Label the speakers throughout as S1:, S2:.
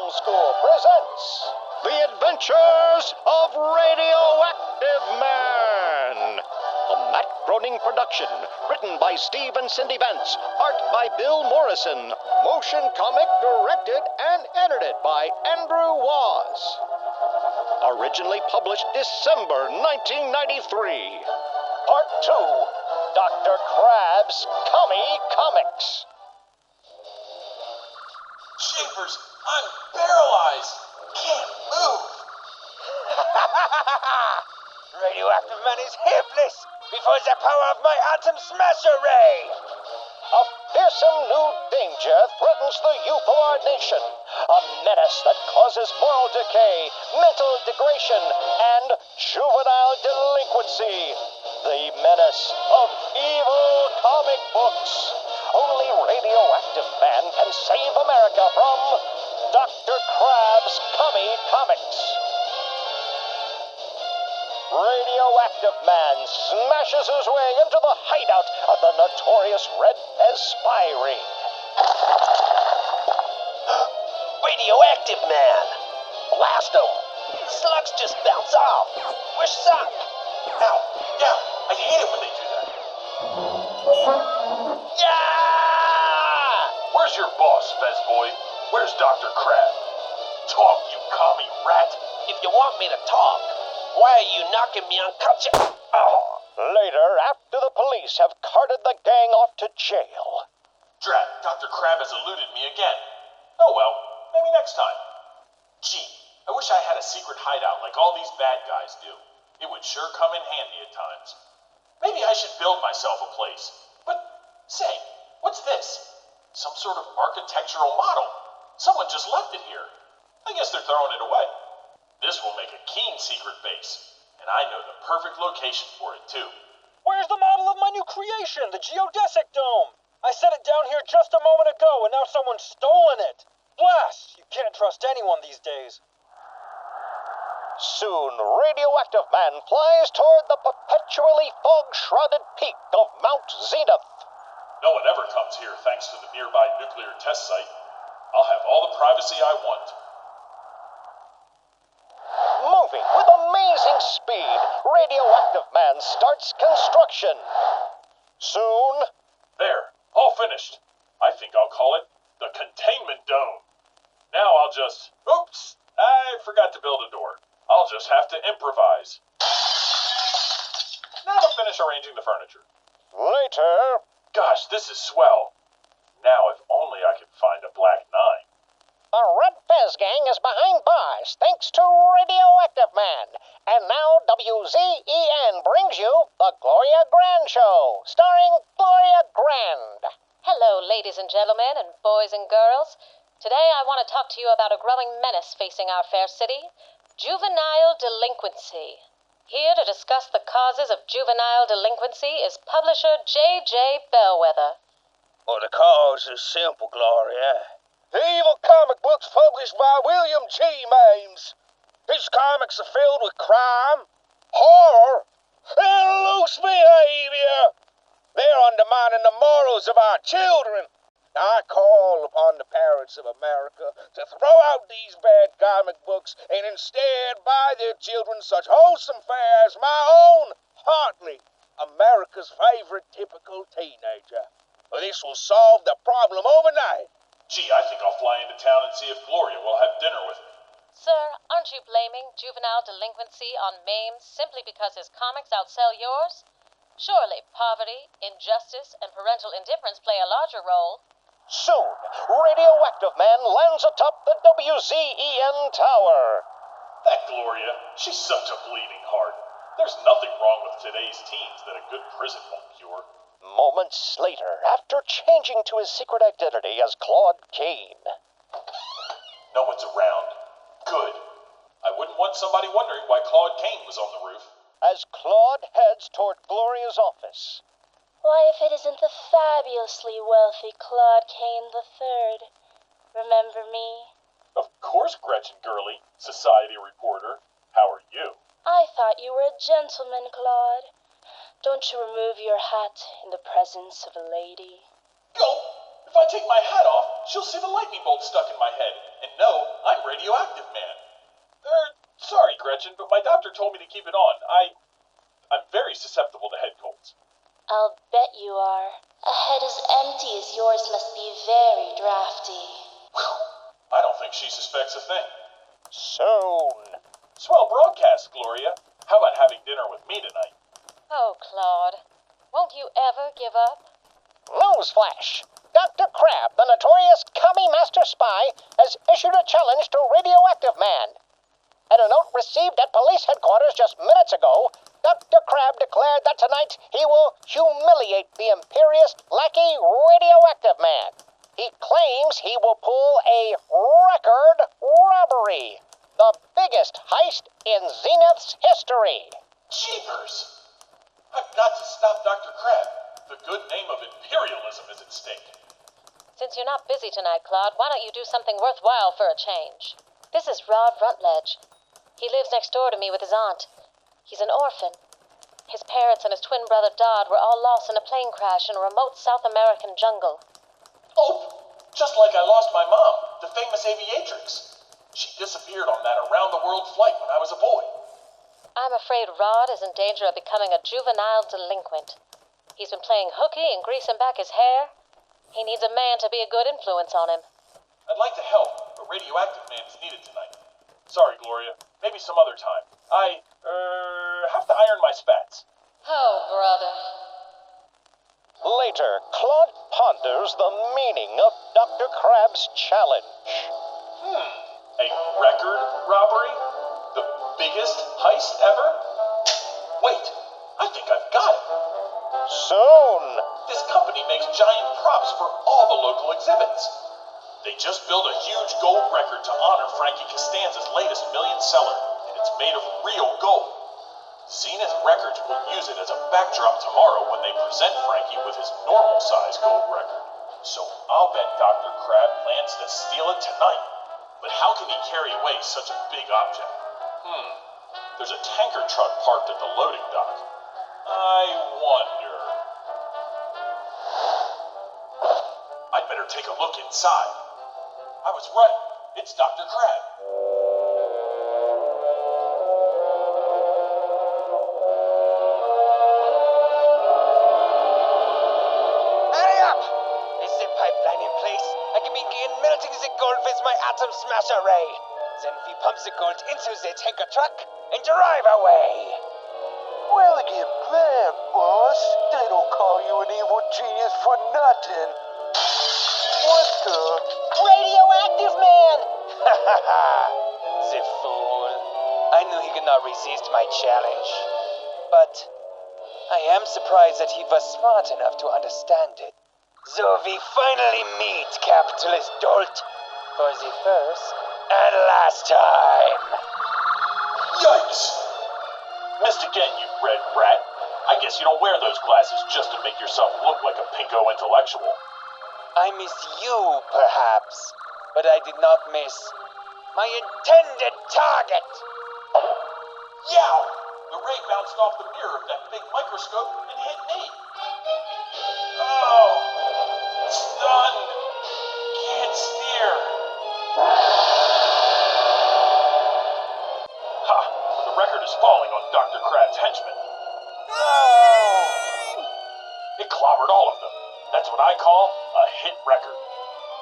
S1: School presents The Adventures of Radioactive Man, a Matt Groening production, written by Steve and Cindy Vance, art by Bill Morrison, motion comic directed and edited by Andrew Waz. Originally published December 1993. Part 2, Dr. Krab's Commie Comics.
S2: Shapers, I'm paralyzed. Can't move.
S3: Radioactive Man is helpless before the power of my atom smasher ray.
S1: A fearsome new danger threatens the youth of our nation. A menace that causes moral decay, mental degradation, and juvenile delinquency. The menace of evil comic books. Only Radioactive Man can save America from Dr. Krab's Commie Comics. Radioactive Man smashes his way into the hideout of the notorious Red Fez spy ring.
S3: Radioactive Man. Blast him. Slugs just bounce off. We're sunk.
S2: Ow, down. I hate it when they do that.
S3: Yeah!
S2: Where's your boss, Fez boy? Where's Dr. Krab? Talk, you commie rat.
S3: If you want me to talk, why are you knocking me unconscious? Oh.
S1: Later, after the police have carted the gang off to jail.
S2: Drat, Dr. Krab has eluded me again. Oh well, maybe next time. Gee, I wish I had a secret hideout like all these bad guys do. It would sure come in handy at times. Maybe I should build myself a place. But, say, what's this? Some sort of architectural model. Someone just left it here. I guess they're throwing it away. This will make a keen secret base. And I know the perfect location for it, too.
S4: Where's the model of my new creation, the geodesic dome? I set it down here just a moment ago, and now someone's stolen it. Blast! You can't trust anyone these days.
S1: Soon, Radioactive Man flies toward the perpetually fog-shrouded peak of Mount Zenith.
S2: No one ever comes here thanks to the nearby nuclear test site. I'll have all the privacy I want.
S1: Moving with amazing speed, Radioactive Man starts construction. Soon...
S2: There, all finished. I think I'll call it the containment dome. Now I'll just... Oops, I forgot to build a door. I'll just have to improvise. Now to finish arranging the furniture.
S1: Later...
S2: Gosh, this is swell. Now if only I could find a black 9.
S1: The Red Fez gang is behind bars, thanks to Radioactive Man. And now WZEN brings you the Gloria Grand Show, starring Gloria Grand.
S5: Hello, ladies and gentlemen, and boys and girls. Today I want to talk to you about a growing menace facing our fair city, juvenile delinquency. Here to discuss the causes of juvenile delinquency is publisher J.J. Bellwether.
S3: Well, the cause is simple, Gloria.
S6: The evil comic books published by William G. Mames. These comics are filled with crime, horror, and loose behavior. They're undermining the morals of our children. I call upon the parents of America to throw out these bad comic books and instead buy their children such wholesome fare as my own, Hartley, America's favorite typical teenager. This will solve the problem overnight.
S2: Gee, I think I'll fly into town and see if Gloria will have dinner with me.
S5: Sir, aren't you blaming juvenile delinquency on Mames simply because his comics outsell yours? Surely poverty, injustice, and parental indifference play a larger role.
S1: Soon, Radioactive Man lands atop the WZEN tower.
S2: That Gloria, she's such a bleeding heart. There's nothing wrong with today's teens that a good prison won't cure.
S1: Moments later, after changing to his secret identity as Claude Kane.
S2: No one's around. Good. I wouldn't want somebody wondering why Claude Kane was on the roof.
S1: As Claude heads toward Gloria's office.
S7: Why, if it isn't the fabulously wealthy Claude Kane III. Remember me?
S2: Of course, Gretchen Gurley, society reporter. How are you?
S7: I thought you were a gentleman, Claude. Don't you remove your hat in the presence of a lady?
S2: Go! If I take my hat off, she'll see the lightning bolt stuck in my head and know I'm Radioactive Man. Sorry, Gretchen, but my doctor told me to keep it on. I'm very susceptible to head colds.
S7: I'll bet you are. A head as empty as yours must be very drafty.
S2: Whew. I don't think she suspects a thing.
S1: Soon.
S2: Swell broadcast, Gloria. How about having dinner with me tonight?
S5: Oh, Claude, won't you ever give up?
S1: Newsflash. Dr. Krab, the notorious Commie Master Spy, has issued a challenge to Radioactive Man. In a note received at police headquarters just minutes ago, Dr. Krab declared that tonight he will humiliate the imperious lackey Radioactive Man. He claims he will pull a record robbery, the biggest heist in Zenith's history.
S2: Jeepers! I've got to stop Dr. Krab. The good name of imperialism is at stake.
S5: Since you're not busy tonight, Claude, why don't you do something worthwhile for a change? This is Rod Rutledge. He lives next door to me with his aunt. He's an orphan. His parents and his twin brother Dodd were all lost in a plane crash in a remote South American jungle.
S2: Oh, just like I lost my mom, the famous aviatrix. She disappeared on that around-the-world flight when I was a boy.
S5: I'm afraid Rod is in danger of becoming a juvenile delinquent. He's been playing hooky and greasing back his hair. He needs a man to be a good influence on him.
S2: I'd like to help, but Radioactive Man is needed tonight. Sorry, Gloria. Maybe some other time. I have to iron my spats.
S5: Oh, brother.
S1: Later, Claude ponders the meaning of Dr. Krab's challenge.
S2: A record robbery? The biggest heist ever? Wait, I think I've got it.
S1: Soon.
S2: This company makes giant props for all the local exhibits. They just built a huge gold record to honor Frankie Costanza's latest million seller, and it's made of real gold. Zenith Records will use it as a backdrop tomorrow when they present Frankie with his normal-size gold record. So I'll bet Dr. Krab plans to steal it tonight. But how can he carry away such a big object? There's a tanker truck parked at the loading dock. I wonder... I'd better take a look inside. I was right. It's Dr. Krab.
S3: Hurry up! Is the pipeline in place? I can begin melting the gold with my atom smasher ray. Then we pump the gold into the tanker truck and drive away.
S6: Well, get glad, boss. They don't call you an evil genius for nothing. What the?
S3: Radioactive Man! Ha ha ha! The fool. I knew he could not resist my challenge. But I am surprised that he was smart enough to understand it. So we finally meet, capitalist dolt, for the first and last time.
S2: Yikes! Missed again, you red rat. I guess you don't wear those glasses just to make yourself look like a pinko intellectual.
S3: I miss you, perhaps, but I did not miss my intended target.
S2: Yow! The ray bounced off the mirror of that big microscope and hit me. Oh! Stunned! Can't steer. Ha! The record is falling on Dr. Krab's henchmen. It clobbered all of them. That's what I call a hit record.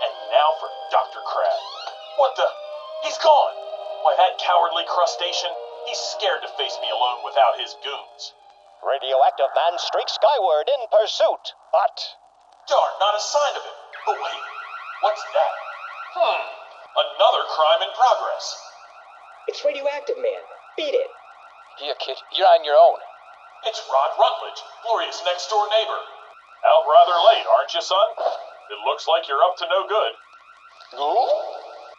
S2: And now for Dr. Krab. What the? He's gone! Why, that cowardly crustacean, he's scared to face me alone without his goons.
S1: Radioactive Man streaks skyward in pursuit, but...
S2: Darn, not a sign of him. But wait, what's that? Another crime in progress.
S8: It's Radioactive Man. Beat it.
S3: Here, kid, you're on your own.
S2: It's Rod Rutledge, Gloria's next-door neighbor. Out rather late, aren't you, son? It looks like you're up to no good.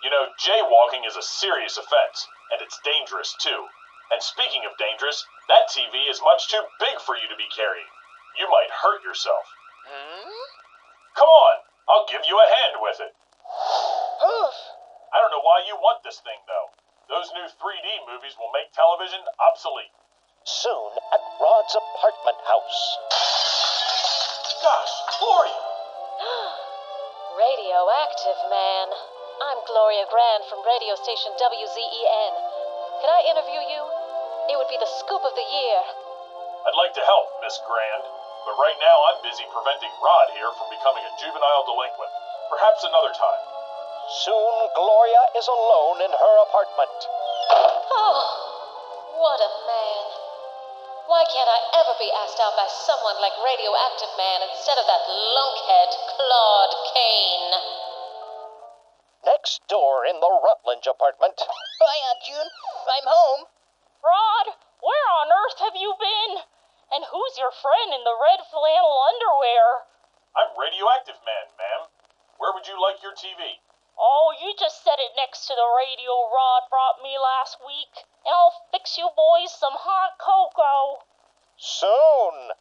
S2: You know, jaywalking is a serious offense, and it's dangerous, too. And speaking of dangerous, that TV is much too big for you to be carrying. You might hurt yourself. Come on, I'll give you a hand with it. I don't know why you want this thing, though. Those new 3D movies will make television obsolete.
S1: Soon at Rod's apartment house.
S2: Gosh, Gloria!
S5: Radioactive Man. I'm Gloria Grand from radio station WZEN. Can I interview you? It would be the scoop of the year.
S2: I'd like to help, Miss Grand, but right now I'm busy preventing Rod here from becoming a juvenile delinquent. Perhaps another time.
S1: Soon, Gloria is alone in her apartment.
S5: Oh, what a man. Why can't I ever be asked out by someone like Radioactive Man instead of that lunkhead, Claude Kane?
S1: Next door in the Rutledge apartment.
S9: Hi, Aunt June. I'm home.
S10: Rod, where on earth have you been? And who's your friend in the red flannel underwear?
S2: I'm Radioactive Man, ma'am. Where would you like your TV?
S10: Oh, you just set it next to the radio Rod brought me last week, and I'll fix you boys some hot cocoa.
S1: Soon.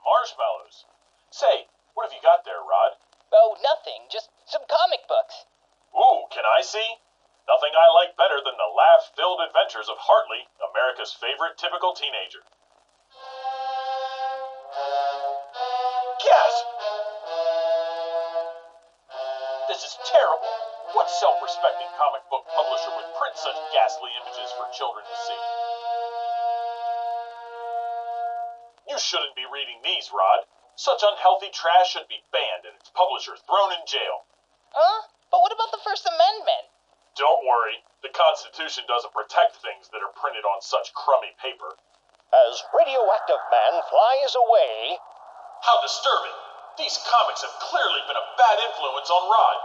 S2: Marshmallows. Say, what have you got there, Rod?
S9: Oh, nothing. Just some comic books.
S2: Ooh, can I see? Nothing I like better than the laugh-filled adventures of Hartley, America's favorite typical teenager. Gasp! This is terrible. What self-respecting comic book publisher would print such ghastly images for children to see? You shouldn't be reading these, Rod. Such unhealthy trash should be banned and its publisher thrown in jail.
S9: Huh? But what about the First Amendment?
S2: Don't worry. The Constitution doesn't protect things that are printed on such crummy paper.
S1: As Radioactive Man flies away.
S2: How disturbing. These comics have clearly been a bad influence on Rod.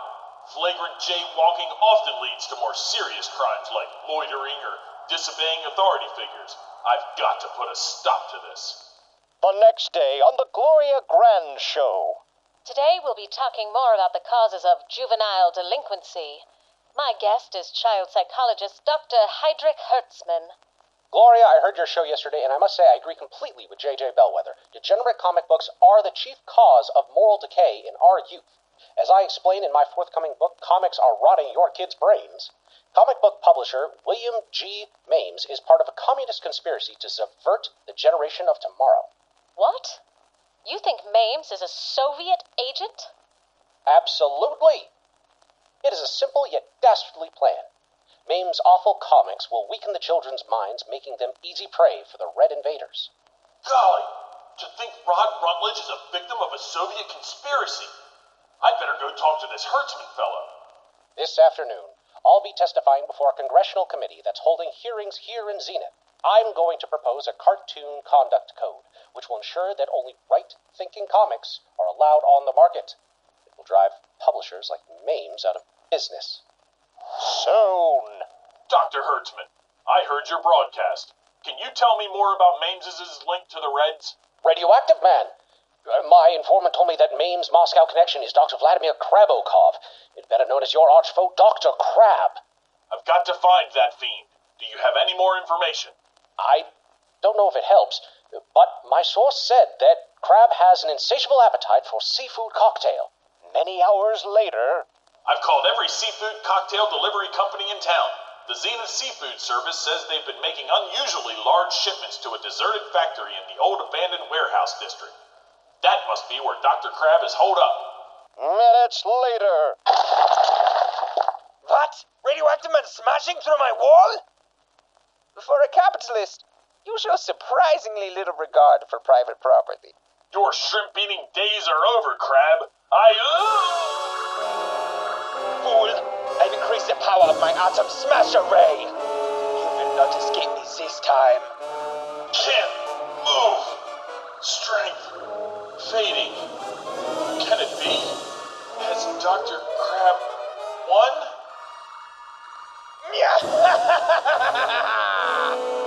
S2: Flagrant jaywalking often leads to more serious crimes like loitering or disobeying authority figures. I've got to put a stop to this.
S1: The next day on the Gloria Grand Show.
S5: Today we'll be talking more about the causes of juvenile delinquency. My guest is child psychologist Dr. Heydrich Hertzman.
S11: Gloria, I heard your show yesterday, and I must say I agree completely with J.J. Bellwether. Degenerate comic books are the chief cause of moral decay in our youth. As I explain in my forthcoming book, Comics Are Rotting Your Kids' Brains, comic book publisher William G. Mames is part of a communist conspiracy to subvert the generation of tomorrow.
S5: What? You think Mames is a Soviet agent?
S11: Absolutely. It is a simple yet dastardly plan. Mames' awful comics will weaken the children's minds, making them easy prey for the Red Invaders.
S2: Golly, to think Rod Rutledge is a victim of a Soviet conspiracy. I'd better go talk to this Hertzman fellow.
S11: This afternoon, I'll be testifying before a congressional committee that's holding hearings here in Zenith. I'm going to propose a cartoon conduct code, which will ensure that only right-thinking comics are allowed on the market. It will drive publishers like Mames out of business.
S1: Soon.
S2: Dr. Hertzman, I heard your broadcast. Can you tell me more about Mames' link to the Reds?
S11: Radioactive Man. My informant told me that Mames' Moscow connection is Dr. Vladimir Krabokov, better known as your archfoe, Dr. Krab.
S2: I've got to find that fiend. Do you have any more information?
S11: I don't know if it helps, but my source said that Krab has an insatiable appetite for seafood cocktail.
S1: Many hours later.
S2: I've called every seafood cocktail delivery company in town. The Zenith Seafood Service says they've been making unusually large shipments to a deserted factory in the old abandoned warehouse district. That must be where Dr. Krab is holed up.
S1: Minutes later.
S3: What? Radioactive Man smashing through my wall? For a capitalist, you show surprisingly little regard for private property.
S2: Your shrimp-eating days are over, Krab.
S3: Fool! I've increased the power of my atom smasher ray! You will not escape me this time.
S2: Can't move. Strength fading. Can it be? Has Dr. Krab won?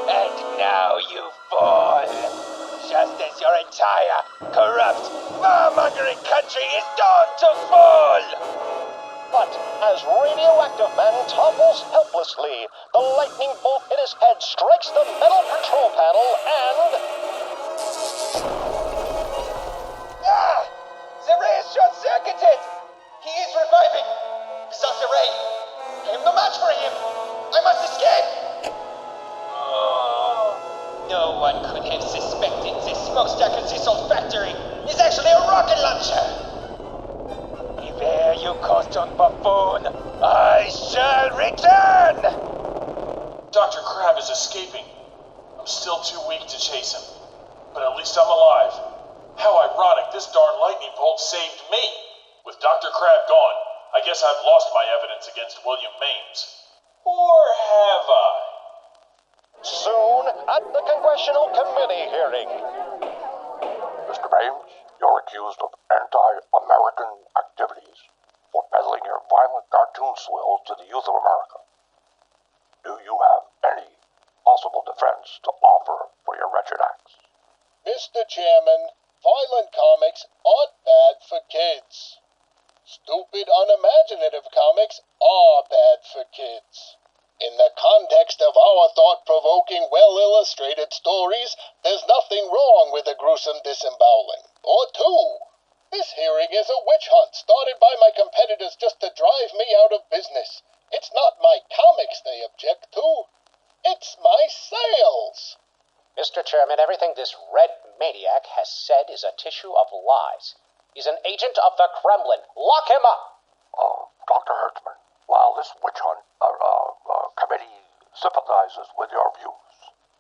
S3: And now you fall. Just as your entire corrupt, warmongering country is doomed to fall.
S1: But as Radioactive Man topples helplessly, the lightning bolt in his head strikes the metal control panel and...
S3: The ray is short-circuited! He is reviving! Without the ray, I am no match for him! I must escape! No one could have suspected this smokestack in this old factory is actually a rocket launcher! Beware there, you costumed buffoon! I shall return!
S2: Dr. Krab is escaping. I'm still too weak to chase him. But at least I'm alive. How ironic this darn lightning bolt saved me. With Dr. Krab gone, I guess I've lost my evidence against William Mames. Or have I?
S1: Soon at the Congressional Committee hearing.
S6: Mr. Mames, you're accused of anti-American activities for peddling your violent cartoon swill to the youth of America. Do you have any possible defense to offer for your wretched acts?
S12: Mr. Chairman, violent comics aren't bad for kids. Stupid, unimaginative comics are bad for kids. In the context of our thought-provoking, well-illustrated stories, there's nothing wrong with a gruesome disemboweling. Or two. This hearing is a witch hunt started by my competitors just to drive me out of business. It's not my comics they object to. It's my sales.
S11: Mr. Chairman, everything this red maniac has said is a tissue of lies. He's an agent of the Kremlin. Lock him up!
S6: Dr. Hertzman, while this witch hunt committee sympathizes with your views,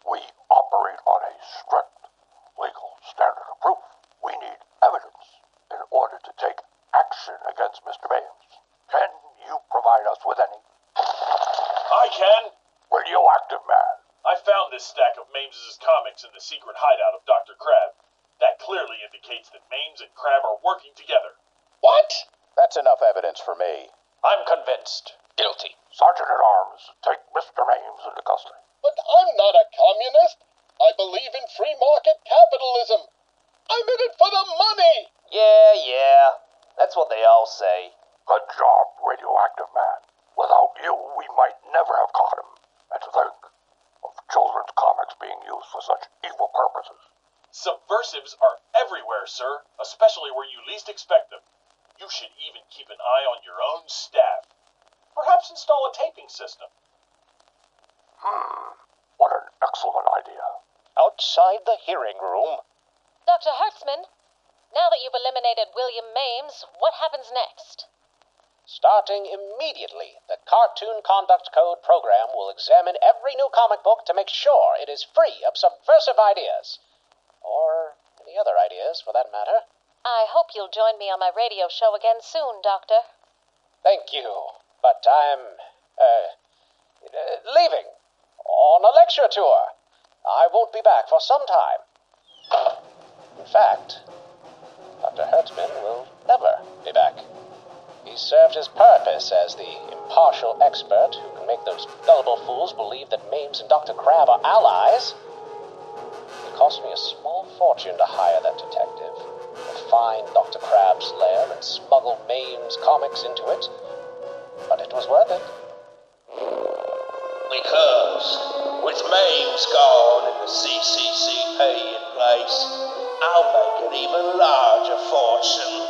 S6: we operate on a strict legal standard of proof. We need evidence in order to take action against Mr. Mames. Can you provide us with any?
S2: I can.
S6: Radioactive Man.
S2: I found this stack of Mames' comics in the secret hideout of Dr. Krab. That clearly indicates that Mames and Krab are working together.
S12: What?
S1: That's enough evidence for me.
S3: I'm convinced. Guilty.
S6: Sergeant-at-Arms, take Mr. Mames into custody.
S12: But I'm not a communist. I believe in free market capitalism. I'm in it for the money.
S3: Yeah. That's what they all say.
S6: Good job, Radioactive Man. Without you, we might never have caught him. And to think of children's comics being used for such evil purposes.
S2: Subversives are everywhere, sir, especially where you least expect them. You should even keep an eye on your own staff. Perhaps install a taping system.
S6: What an excellent idea.
S1: Outside the hearing room.
S5: Dr. Hertzman, now that you've eliminated William Mames, what happens next?
S11: Starting immediately, the Cartoon Conduct Code program will examine every new comic book to make sure it is free of subversive ideas. Or any other ideas, for that matter.
S5: I hope you'll join me on my radio show again soon, Doctor.
S11: Thank you, but I'm, leaving on a lecture tour. I won't be back for some time. In fact, Dr. Hertzman will never be back. He served his purpose as the impartial expert who can make those gullible fools believe that Mames and Dr. Krab are allies. It cost me a small fortune to hire that detective, to find Dr. Krab's lair and smuggle Mames comics into it. But it was worth it.
S13: Because with Mames gone and the CCCP in place, I'll make an even larger fortune.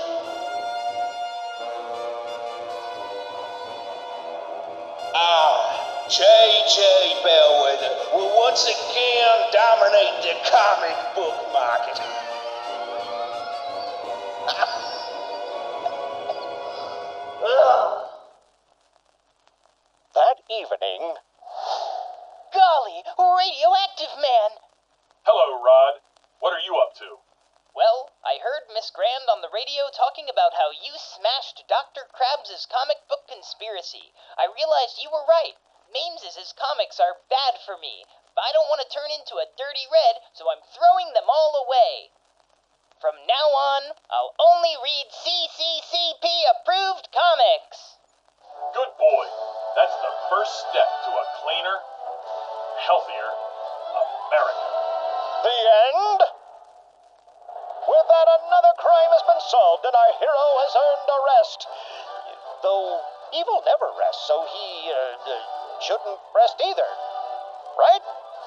S13: J.J. Bellwether will once again dominate the comic book market.
S1: That evening...
S9: Golly, Radioactive Man!
S2: Hello, Rod. What are you up to?
S9: Well, I heard Miss Grand on the radio talking about how you smashed Dr. Krabs' comic book conspiracy. I realized you were right. Mames' comics are bad for me. But I don't want to turn into a dirty red, so I'm throwing them all away. From now on, I'll only read CCCP-approved comics.
S2: Good boy. That's the first step to a cleaner, healthier America.
S1: The end? With that, another crime has been solved and our hero has earned a rest. Though evil never rests, so he shouldn't rest either. Right?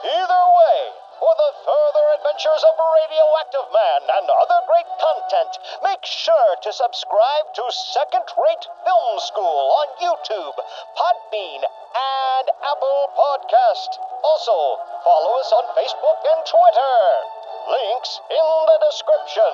S1: Either way, for the further adventures of Radioactive Man and other great content, make sure to subscribe to Second Rate Film School on YouTube, Podbean, and Apple Podcast. Also, follow us on Facebook and Twitter. Links in the description.